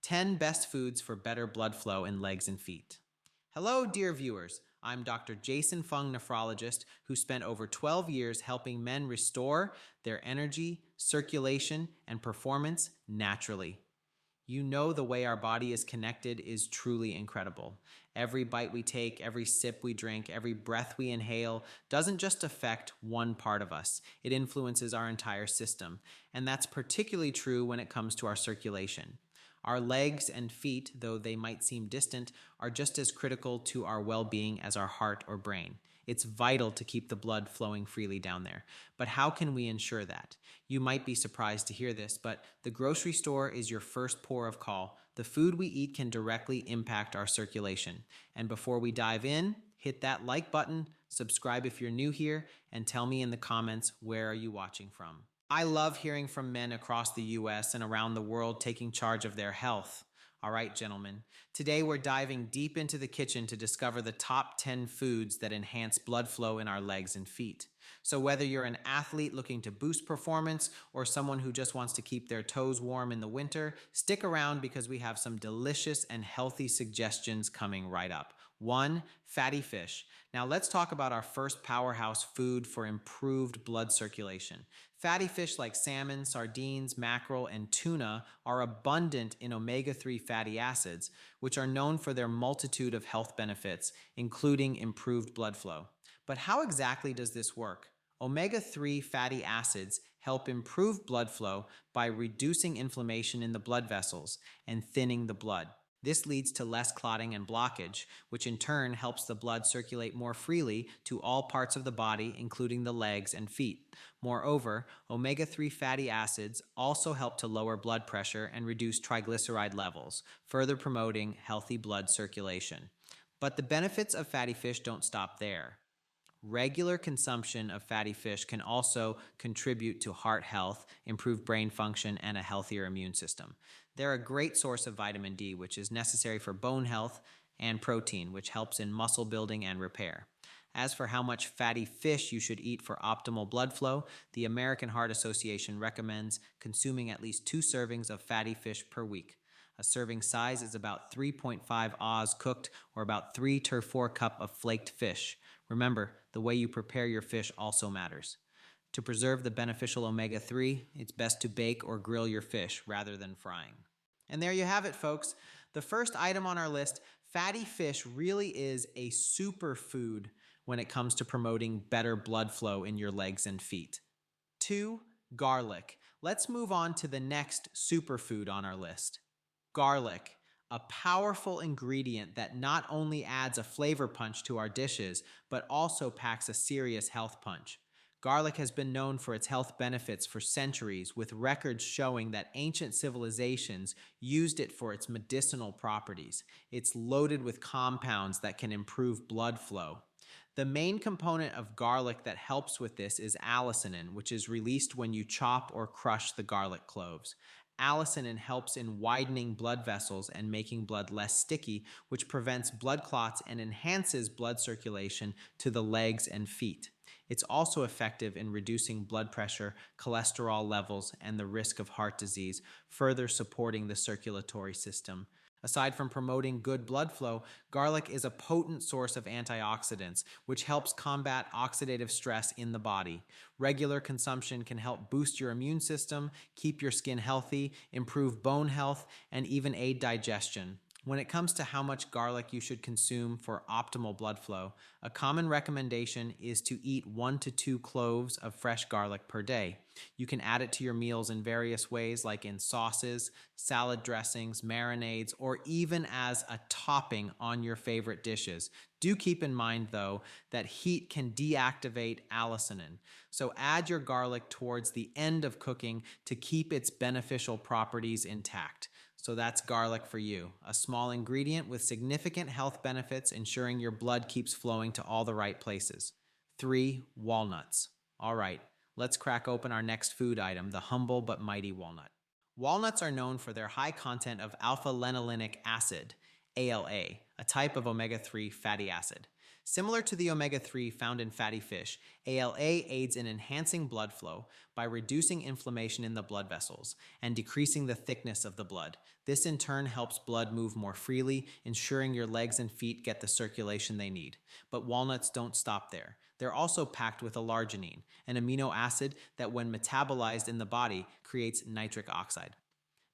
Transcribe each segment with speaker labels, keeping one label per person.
Speaker 1: 10 best foods for better blood flow in legs and feet. Hello, dear viewers. I'm Dr. Jason Fung, nephrologist, who spent over 12 years helping men restore their energy, circulation, and performance naturally. You know the way our body is connected is truly incredible. Every bite we take, every sip we drink, every breath we inhale doesn't just affect one part of us. It influences our entire system. And that's particularly true when it comes to our circulation. Our legs and feet, though they might seem distant, are just as critical to our well-being as our heart or brain. It's vital to keep the blood flowing freely down there. But how can we ensure that? You might be surprised to hear this, but the grocery store is your first port of call. The food we eat can directly impact our circulation. And before we dive in, hit that like button, subscribe if you're new here, and tell me in the comments where are you watching from. I love hearing from men across the US and around the world taking charge of their health. All right, gentlemen. Today we're diving deep into the kitchen to discover the top 10 foods that enhance blood flow in our legs and feet. So whether you're an athlete looking to boost performance or someone who just wants to keep their toes warm in the winter, stick around because we have some delicious and healthy suggestions coming right up. 1. Fatty fish. Now let's talk about our first powerhouse food for improved blood circulation. Fatty fish like salmon, sardines, mackerel, and tuna are abundant in omega-3 fatty acids, which are known for their multitude of health benefits, including improved blood flow. But how exactly does this work? Omega-3 fatty acids help improve blood flow by reducing inflammation in the blood vessels and thinning the blood. This leads to less clotting and blockage, which in turn helps the blood circulate more freely to all parts of the body, including the legs and feet. Moreover, omega-3 fatty acids also help to lower blood pressure and reduce triglyceride levels, further promoting healthy blood circulation. But the benefits of fatty fish don't stop there. Regular consumption of fatty fish can also contribute to heart health, improved brain function, and a healthier immune system. They're a great source of vitamin D, which is necessary for bone health, and protein, which helps in muscle building and repair. As for how much fatty fish you should eat for optimal blood flow, the American Heart Association recommends consuming at least 2 servings of fatty fish per week. A serving size is about 3.5 Oz cooked, or about 3 to 4 cup of flaked fish. Remember, the way you prepare your fish also matters. To preserve the beneficial omega-3, it's best to bake or grill your fish rather than frying. And there you have it, folks. The first item on our list, fatty fish really is a superfood when it comes to promoting better blood flow in your legs and feet. 2. Garlic. Let's move on to the next superfood on our list. Garlic, a powerful ingredient that not only adds a flavor punch to our dishes, but also packs a serious health punch. Garlic has been known for its health benefits for centuries, with records showing that ancient civilizations used it for its medicinal properties. It's loaded with compounds that can improve blood flow. The main component of garlic that helps with this is allicin, which is released when you chop or crush the garlic cloves. Allicin helps in widening blood vessels and making blood less sticky, which prevents blood clots and enhances blood circulation to the legs and feet. It's also effective in reducing blood pressure, cholesterol levels, and the risk of heart disease, further supporting the circulatory system. Aside from promoting good blood flow, garlic is a potent source of antioxidants, which helps combat oxidative stress in the body. Regular consumption can help boost your immune system, keep your skin healthy, improve bone health, and even aid digestion. When it comes to how much garlic you should consume for optimal blood flow, a common recommendation is to eat 1 to 2 cloves of fresh garlic per day. You can add it to your meals in various ways, like in sauces, salad dressings, marinades, or even as a topping on your favorite dishes. Do keep in mind, though, that heat can deactivate allicin, so add your garlic towards the end of cooking to keep its beneficial properties intact. So that's garlic for you, a small ingredient with significant health benefits, ensuring your blood keeps flowing to all the right places. 3. Walnuts. All right, let's crack open our next food item, the humble but mighty walnut. Walnuts are known for their high content of alpha-linolenic acid, ALA, a type of omega-3 fatty acid. Similar to the omega-3 found in fatty fish, ALA aids in enhancing blood flow by reducing inflammation in the blood vessels and decreasing the thickness of the blood. This in turn helps blood move more freely, ensuring your legs and feet get the circulation they need. But walnuts don't stop there. They're also packed with arginine, an amino acid that when metabolized in the body creates nitric oxide.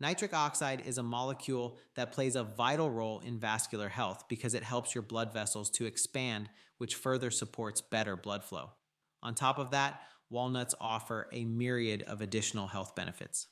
Speaker 1: Nitric oxide is a molecule that plays a vital role in vascular health because it helps your blood vessels to expand, which further supports better blood flow. On top of that, walnuts offer a myriad of additional health benefits.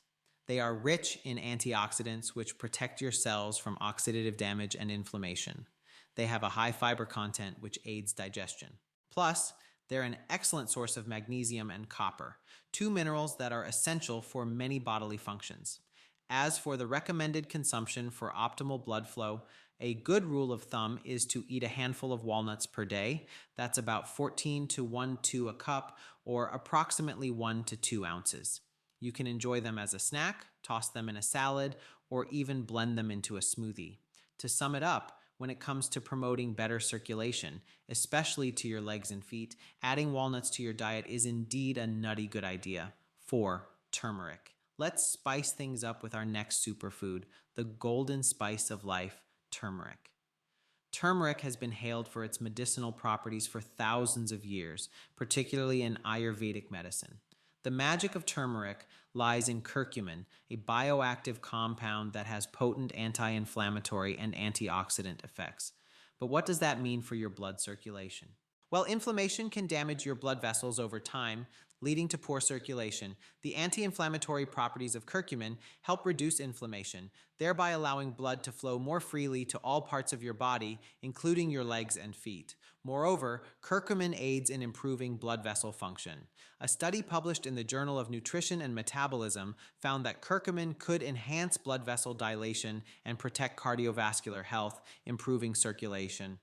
Speaker 1: They are rich in antioxidants, which protect your cells from oxidative damage and inflammation. They have a high fiber content, which aids digestion. Plus, they're an excellent source of magnesium and copper, two minerals that are essential for many bodily functions. As for the recommended consumption for optimal blood flow, a good rule of thumb is to eat a handful of walnuts per day. That's about 14 to 1 a cup, or approximately 1 to 2 ounces. You can enjoy them as a snack, toss them in a salad, or even blend them into a smoothie. To sum it up, when it comes to promoting better circulation, especially to your legs and feet, adding walnuts to your diet is indeed a nutty good idea. 4. Turmeric. Let's spice things up with our next superfood, the golden spice of life, turmeric. Turmeric has been hailed for its medicinal properties for thousands of years, particularly in Ayurvedic medicine. The magic of turmeric lies in curcumin, a bioactive compound that has potent anti-inflammatory and antioxidant effects. But what does that mean for your blood circulation? While inflammation can damage your blood vessels over time, leading to poor circulation, the anti-inflammatory properties of curcumin help reduce inflammation, thereby allowing blood to flow more freely to all parts of your body, including your legs and feet. Moreover, curcumin aids in improving blood vessel function. A study published in the Journal of Nutrition and Metabolism found that curcumin could enhance blood vessel dilation and protect cardiovascular health, improving circulation.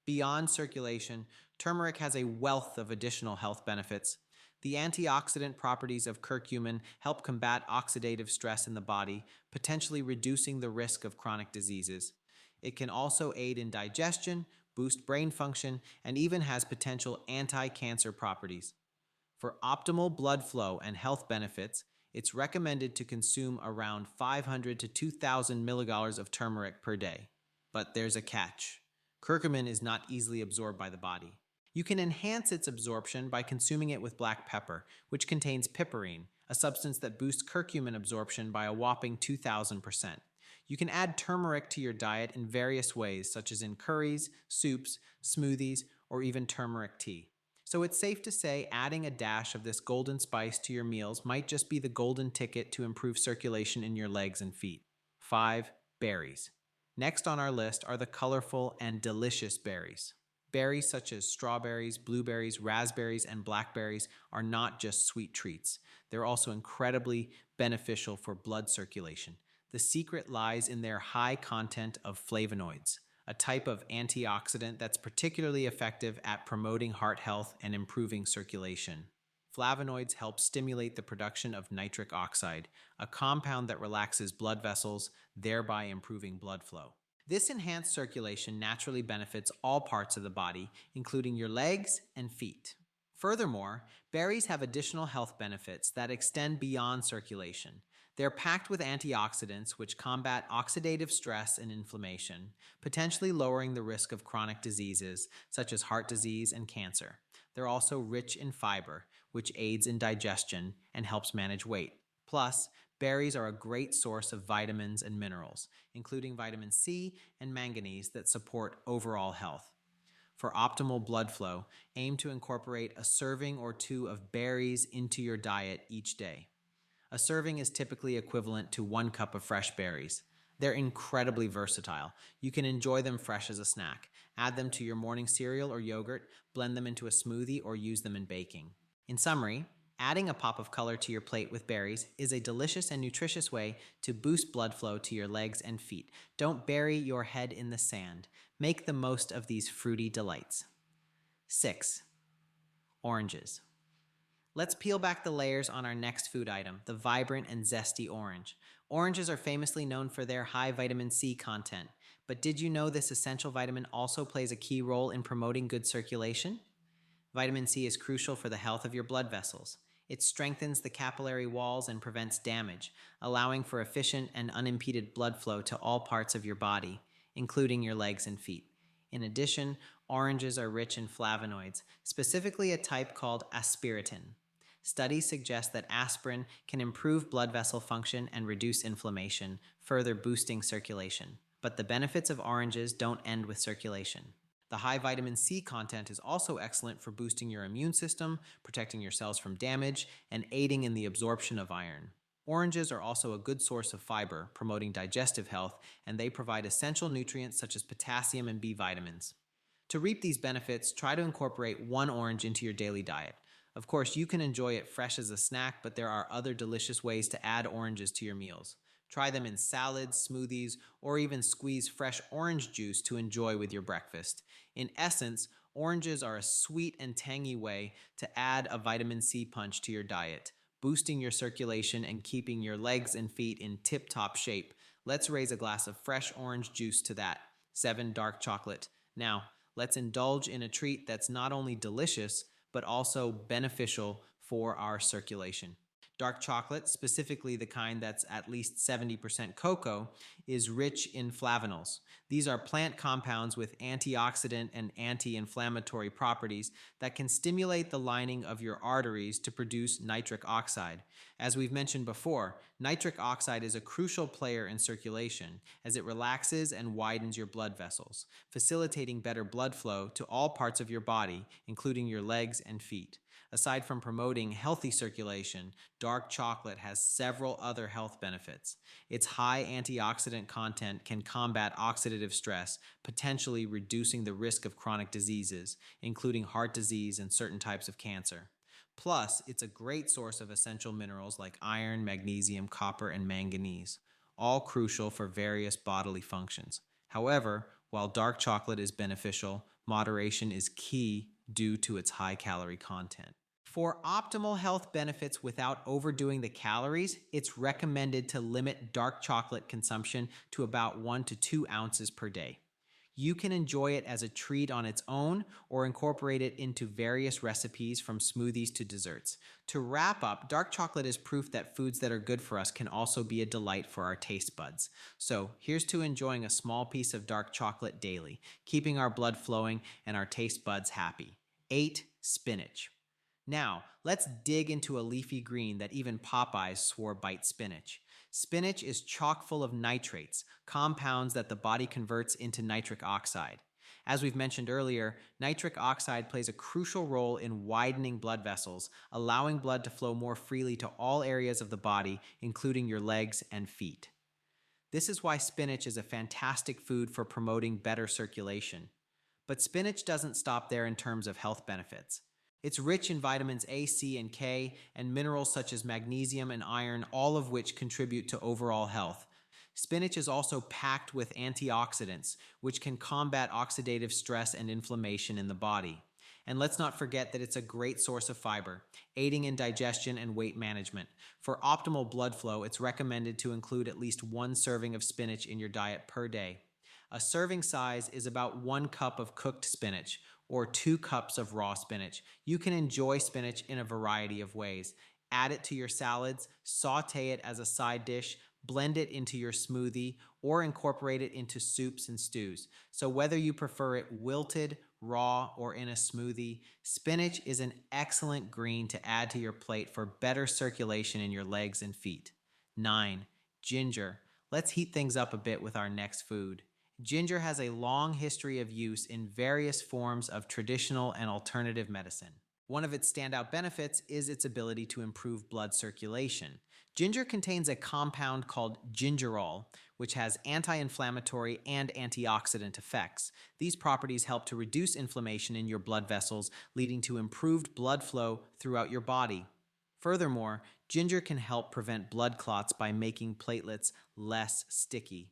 Speaker 1: Beyond circulation, turmeric has a wealth of additional health benefits. The antioxidant properties of curcumin help combat oxidative stress in the body, potentially reducing the risk of chronic diseases. It can also aid in digestion, boost brain function, and even has potential anti-cancer properties. For optimal blood flow and health benefits, it's recommended to consume around 500 to 2,000 milliliters of turmeric per day. But there's a catch. Curcumin is not easily absorbed by the body. You can enhance its absorption by consuming it with black pepper, which contains piperine, a substance that boosts curcumin absorption by a whopping 2,000%. You can add turmeric to your diet in various ways, such as in curries, soups, smoothies, or even turmeric tea. So it's safe to say adding a dash of this golden spice to your meals might just be the golden ticket to improve circulation in your legs and feet. 5. Berries. Next on our list are the colorful and delicious berries. Berries such as strawberries, blueberries, raspberries, and blackberries are not just sweet treats. They're also incredibly beneficial for blood circulation. The secret lies in their high content of flavonoids, a type of antioxidant that's particularly effective at promoting heart health and improving circulation. Flavonoids help stimulate the production of nitric oxide, a compound that relaxes blood vessels, thereby improving blood flow. This enhanced circulation naturally benefits all parts of the body, including your legs and feet. Furthermore, berries have additional health benefits that extend beyond circulation. They're packed with antioxidants which combat oxidative stress and inflammation, potentially lowering the risk of chronic diseases such as heart disease and cancer. They're also rich in fiber, which aids in digestion and helps manage weight. Plus, berries are a great source of vitamins and minerals, including vitamin C and manganese that support overall health. For optimal blood flow, aim to incorporate a serving or two of berries into your diet each day. A serving is typically equivalent to 1 cup of fresh berries. They're incredibly versatile. You can enjoy them fresh as a snack, add them to your morning cereal or yogurt, blend them into a smoothie, or use them in baking. In summary, adding a pop of color to your plate with berries is a delicious and nutritious way to boost blood flow to your legs and feet. Don't bury your head in the sand. Make the most of these fruity delights. 6. Oranges. Let's peel back the layers on our next food item, the vibrant and zesty orange. Oranges are famously known for their high vitamin C content, But did you know this essential vitamin also plays a key role in promoting good circulation? Vitamin C is crucial for the health of your blood vessels. It strengthens the capillary walls and prevents damage, allowing for efficient and unimpeded blood flow to all parts of your body, including your legs and feet. In addition, oranges are rich in flavonoids, specifically a type called asparagine. Studies suggest that aspirin can improve blood vessel function and reduce inflammation, further boosting circulation. But the benefits of oranges don't end with circulation. The high vitamin C content is also excellent for boosting your immune system, protecting your cells from damage, and aiding in the absorption of iron. Oranges are also a good source of fiber, promoting digestive health, and they provide essential nutrients such as potassium and B vitamins. To reap these benefits, try to incorporate one orange into your daily diet. Of course, you can enjoy it fresh as a snack, but there are other delicious ways to add oranges to your meals. Try them in salads, smoothies, or even squeeze fresh orange juice to enjoy with your breakfast. In essence, oranges are a sweet and tangy way to add a vitamin C punch to your diet, boosting your circulation and keeping your legs and feet in tip-top shape. Let's raise a glass of fresh orange juice to that. 7 dark chocolate. Now, let's indulge in a treat that's not only delicious, but also beneficial for our circulation. Dark chocolate, specifically the kind that's at least 70% cocoa, is rich in flavonols. These are plant compounds with antioxidant and anti-inflammatory properties that can stimulate the lining of your arteries to produce nitric oxide. As we've mentioned before, nitric oxide is a crucial player in circulation as it relaxes and widens your blood vessels, facilitating better blood flow to all parts of your body, including your legs and feet. Aside from promoting healthy circulation, dark chocolate has several other health benefits. Its high antioxidant content can combat oxidative stress, potentially reducing the risk of chronic diseases, including heart disease and certain types of cancer. Plus, it's a great source of essential minerals like iron, magnesium, copper, and manganese, all crucial for various bodily functions. However, while dark chocolate is beneficial, moderation is key due to its high calorie content. For optimal health benefits without overdoing the calories, it's recommended to limit dark chocolate consumption to about 1 to 2 ounces per day. You can enjoy it as a treat on its own or incorporate it into various recipes from smoothies to desserts. To wrap up, dark chocolate is proof that foods that are good for us can also be a delight for our taste buds. So here's to enjoying a small piece of dark chocolate daily, keeping our blood flowing and our taste buds happy. 8. Spinach. Now, let's dig into a leafy green that even Popeyes swore bite spinach. Spinach is chock full of nitrates, compounds that the body converts into nitric oxide. As we've mentioned earlier, nitric oxide plays a crucial role in widening blood vessels, allowing blood to flow more freely to all areas of the body, including your legs and feet. This is why spinach is a fantastic food for promoting better circulation. But spinach doesn't stop there in terms of health benefits. It's rich in vitamins A, C, and K, and minerals such as magnesium and iron, all of which contribute to overall health. Spinach is also packed with antioxidants, which can combat oxidative stress and inflammation in the body. And let's not forget that it's a great source of fiber, aiding in digestion and weight management. For optimal blood flow, it's recommended to include at least 1 serving of spinach in your diet per day. A serving size is about 1 cup of cooked spinach, or 2 cups of raw spinach. You can enjoy spinach in a variety of ways. Add it to your salads, saute it as a side dish, blend it into your smoothie, or incorporate it into soups and stews. So whether you prefer it wilted, raw, or in a smoothie, spinach is an excellent green to add to your plate for better circulation in your legs and feet. 9. Ginger. Let's heat things up a bit with our next food. Ginger has a long history of use in various forms of traditional and alternative medicine. One of its standout benefits is its ability to improve blood circulation. Ginger contains a compound called gingerol, which has anti-inflammatory and antioxidant effects. These properties help to reduce inflammation in your blood vessels, leading to improved blood flow throughout your body. Furthermore, ginger can help prevent blood clots by making platelets less sticky.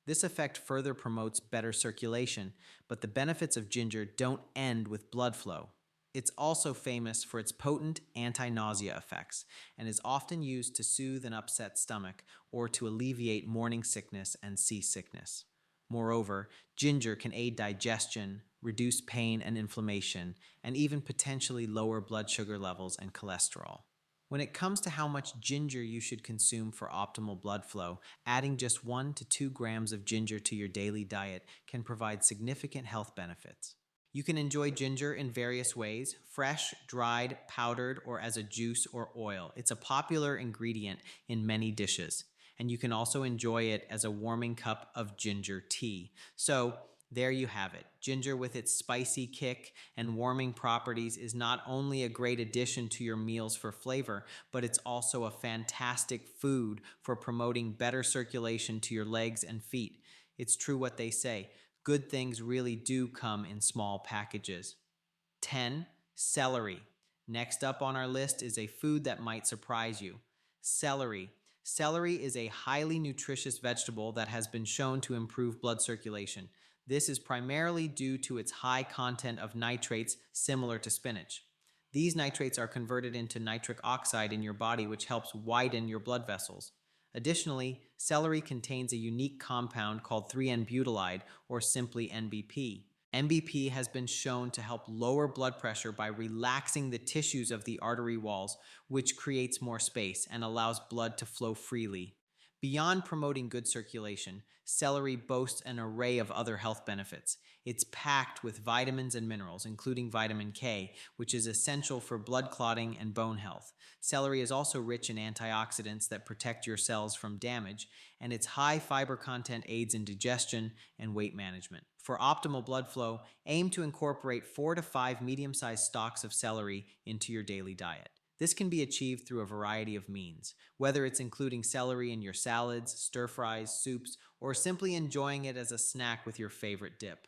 Speaker 1: This effect further promotes better circulation, but the benefits of ginger don't end with blood flow. It's also famous for its potent anti-nausea effects and is often used to soothe an upset stomach or to alleviate morning sickness and seasickness. Moreover, ginger can aid digestion, reduce pain and inflammation, and even potentially lower blood sugar levels and cholesterol. When it comes to how much ginger you should consume for optimal blood flow, adding just 1 to 2 grams of ginger to your daily diet can provide significant health benefits. You can enjoy ginger in various ways: fresh, dried, powdered, or as a juice or oil. It's a popular ingredient in many dishes. And you can also enjoy it as a warming cup of ginger tea. So, there you have it. Ginger, with its spicy kick and warming properties, is not only a great addition to your meals for flavor, but it's also a fantastic food for promoting better circulation to your legs and feet. It's true what they say: good things really do come in small packages. 10. Celery. Next up on our list is a food that might surprise you: celery. Celery is a highly nutritious vegetable that has been shown to improve blood circulation. This is primarily due to its high content of nitrates, similar to spinach. These nitrates are converted into nitric oxide in your body, which helps widen your blood vessels. Additionally, celery contains a unique compound called 3N-butylide, or simply NBP. NBP has been shown to help lower blood pressure by relaxing the tissues of the artery walls, which creates more space and allows blood to flow freely. Beyond promoting good circulation, celery boasts an array of other health benefits. It's packed with vitamins and minerals, including vitamin K, which is essential for blood clotting and bone health. Celery is also rich in antioxidants that protect your cells from damage, and its high fiber content aids in digestion and weight management. For optimal blood flow, aim to incorporate 4 to 5 medium-sized stalks of celery into your daily diet. This can be achieved through a variety of means, whether it's including celery in your salads, stir-fries, soups, or simply enjoying it as a snack with your favorite dip.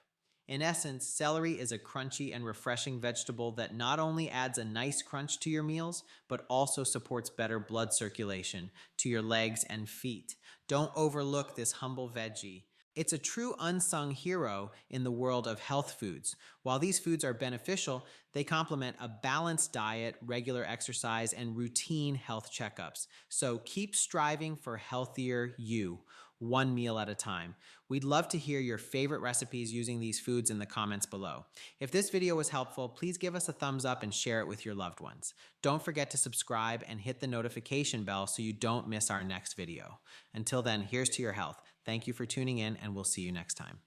Speaker 1: In essence, celery is a crunchy and refreshing vegetable that not only adds a nice crunch to your meals, but also supports better blood circulation to your legs and feet. Don't overlook this humble veggie. It's a true unsung hero in the world of health foods. While these foods are beneficial, they complement a balanced diet, regular exercise, and routine health checkups. So keep striving for healthier you, one meal at a time. We'd love to hear your favorite recipes using these foods in the comments below. If this video was helpful, please give us a thumbs up and share it with your loved ones. Don't forget to subscribe and hit the notification bell so you don't miss our next video. Until then, here's to your health. Thank you for tuning in, and we'll see you next time.